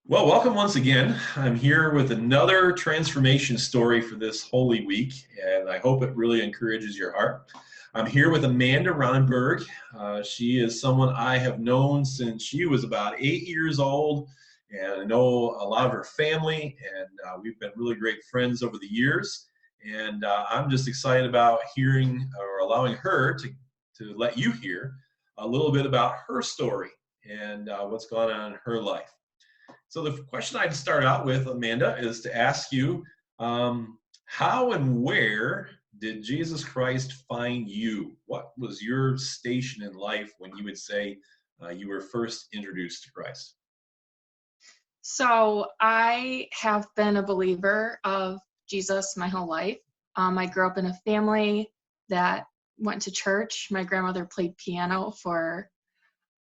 Well, welcome once again. I'm here with another transformation story for this Holy Week, and I hope it really encourages your heart. I'm here with Amanda Ronenberg. She is someone I have known since she was about 8 years old, and I know a lot of her family, and we've been really great friends over the years. And I'm just excited about hearing or allowing her to let you hear a little bit about her story and what's gone on in her life. So the question I'd start out with, Amanda, is to ask you, how and where did Jesus Christ find you? What was your station in life when you would say you were first introduced to Christ? So I have been a believer of Jesus my whole life. I grew up in a family that went to church. My grandmother played piano for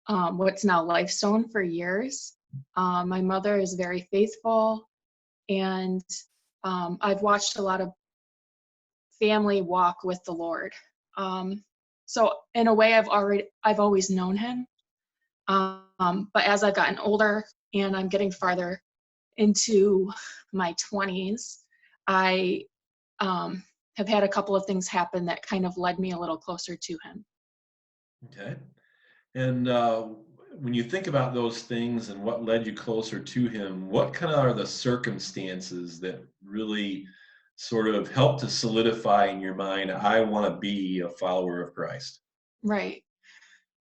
what's now Lifestone for years. My mother is very faithful, and I've watched a lot of family walk with the Lord. So in a way, I've always known Him. But as I've gotten older and I'm getting farther into my 20s, I have had a couple of things happen that kind of led me a little closer to Him. Okay. And when you think about those things and what led you closer to him, what kind of are the circumstances that really sort of help to solidify in your mind, I want to be a follower of Christ? Right.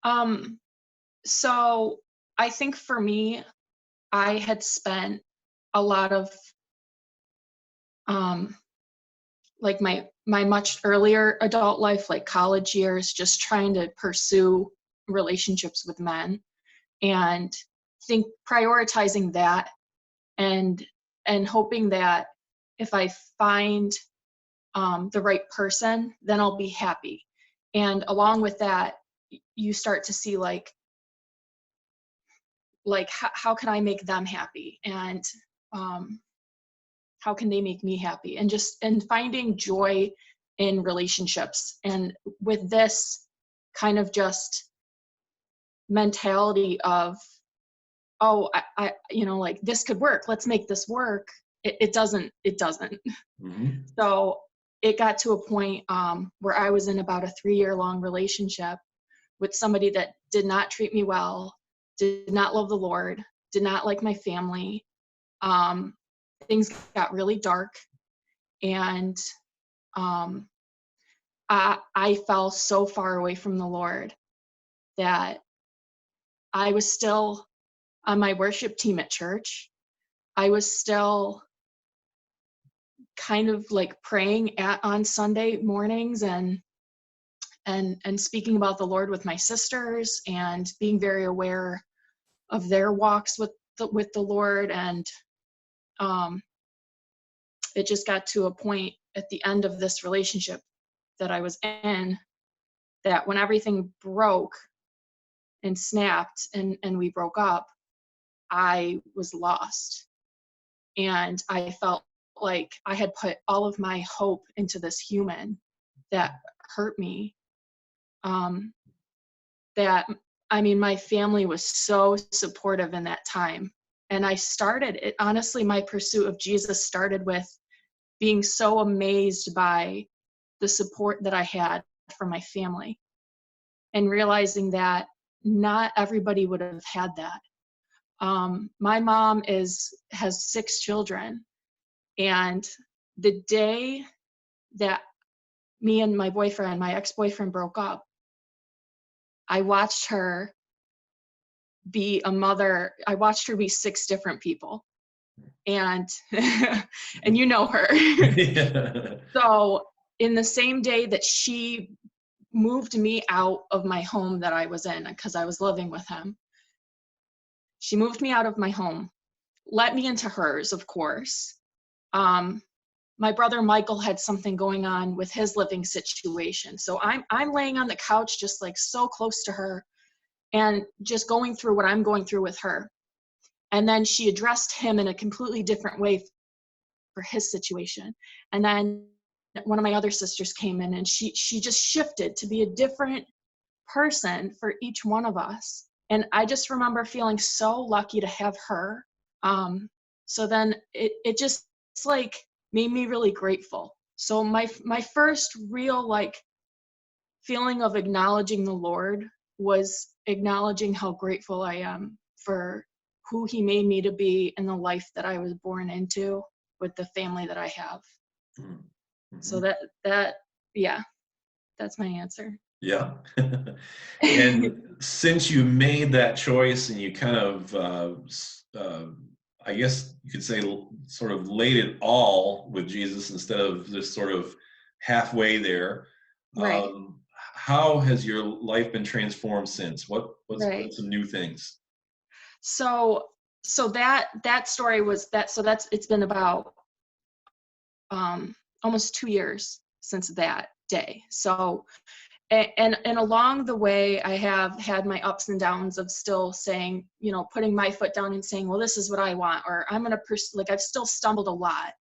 Um, so I think for me, I had spent a lot of um, like my much earlier adult life, like college years, just trying to pursue relationships with men and think prioritizing that and hoping that if I find the right person, then I'll be happy. And along with that, you start to see how can I make them happy, and um, how can they make me happy, and just and finding joy in relationships. And with this kind of just mentality of, oh, I like this could work, let's make this work. It doesn't. Hmm. So it got to a point where I was in about a 3-year long relationship with somebody that did not treat me well, did not love the Lord, did not like my family. Um, Things got really dark, and um, I fell so far away from the Lord that I was still on my worship team at church. I was still kind of like praying on Sunday mornings and speaking about the Lord with my sisters and being very aware of their walks with the Lord. And um, it just got to a point at the end of this relationship that I was in, that when everything broke and snapped and we broke up, I was lost. And I felt like I had put all of my hope into this human that hurt me. Um, that, I mean, my family was so supportive in that time. And I started it, honestly, my pursuit of Jesus started with being so amazed by the support that I had from my family, and realizing that not everybody would have had that. My mom has 6 children, and the day that me and my ex-boyfriend broke up, I watched her be a mother. I watched her be 6 different people, and and you know her. Yeah. So in the same day that she moved me out of my home that I was in, because I was living with him, she moved me out of my home, let me into hers, of course. Um, my brother Michael had something going on with his living situation. So I'm laying on the couch just like so close to her and just going through what I'm going through with her. And then she addressed him in a completely different way for his situation. And then one of my other sisters came in, and she just shifted to be a different person for each one of us. And I just remember feeling so lucky to have her So then it just, it's like made me really grateful. So my first real like feeling of acknowledging the Lord was acknowledging how grateful I am for who he made me to be and the life that I was born into with the family that I have. So Mm-hmm. that yeah, that's my answer. Yeah. And since you made that choice and you kind of, I guess you could say, sort of laid it all with Jesus instead of just sort of halfway there, Right. how has your life been transformed since? What's been Right. some new things? So that story was that, so that's, it's been about almost 2 years since that day. So and along the way I have had my ups and downs of still saying, putting my foot down and saying, well, this is what I want, or I'm going to like I've still stumbled a lot.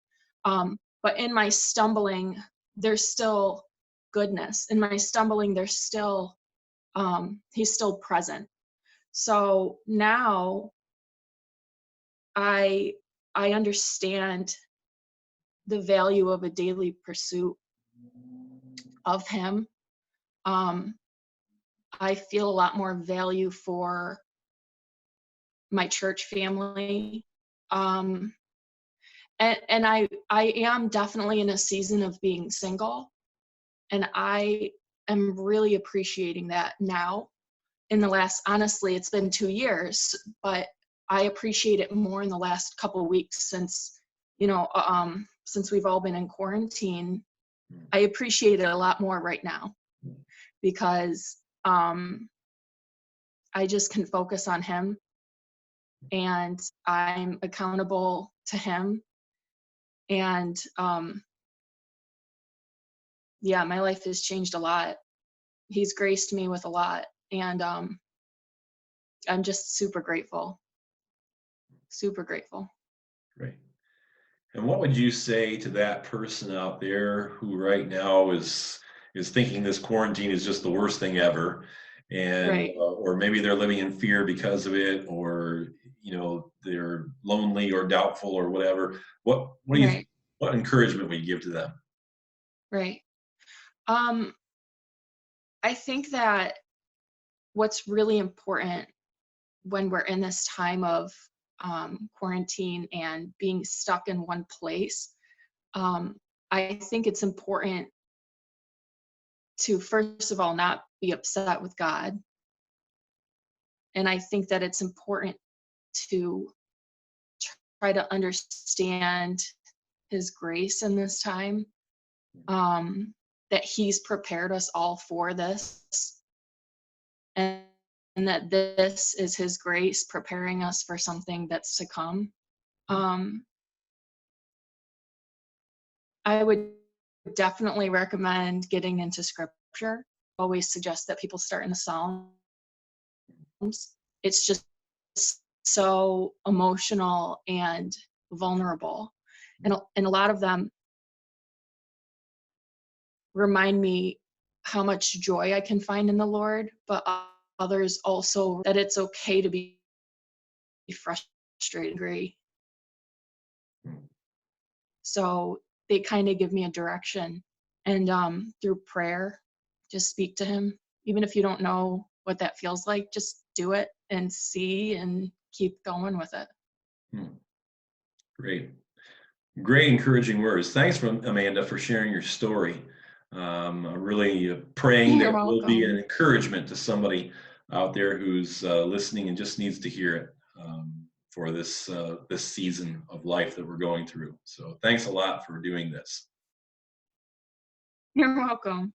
But in my stumbling there's still goodness. In my stumbling there's still he's still present. So now I I understand the value of a daily pursuit of him. Um, I feel a lot more value for my church family. Um, and I am definitely in a season of being single, and I am really appreciating that now. In the last, honestly, it's been 2 years, but I appreciate it more in the last couple of weeks since we've all been in quarantine. I appreciate it a lot more right now because I just can focus on him and I'm accountable to him. And yeah, my life has changed a lot. He's graced me with a lot. And I'm just super grateful. Super grateful. Great. And what would you say to that person out there who right now is thinking this quarantine is just the worst thing ever, and Right. or maybe they're living in fear because of it, or they're lonely or doubtful or whatever. What do you Right. what encouragement would you give to them? Right. Um, I think that what's really important when we're in this time of quarantine and being stuck in one place, um, I think it's important to, first of all, not be upset with God. And I think that it's important to try to understand his grace in this time, that he's prepared us all for this, and, and that this is his grace preparing us for something that's to come. Um, I would definitely recommend getting into scripture. Always suggest that people start in the Psalms. It's just so emotional and vulnerable. And a lot of them remind me how much joy I can find in the Lord, but others also that it's okay to be frustrated, angry. So they kind of give me a direction. And through prayer, just speak to him. Even if you don't know what that feels like, just do it and see and keep going with it. Hmm. Great. Great encouraging words. Thanks, Amanda, for sharing your story. I'm really praying that You're it will be an welcome. encouragement to somebody out there who's listening and just needs to hear it for this season of life that we're going through. So thanks a lot for doing this. You're welcome.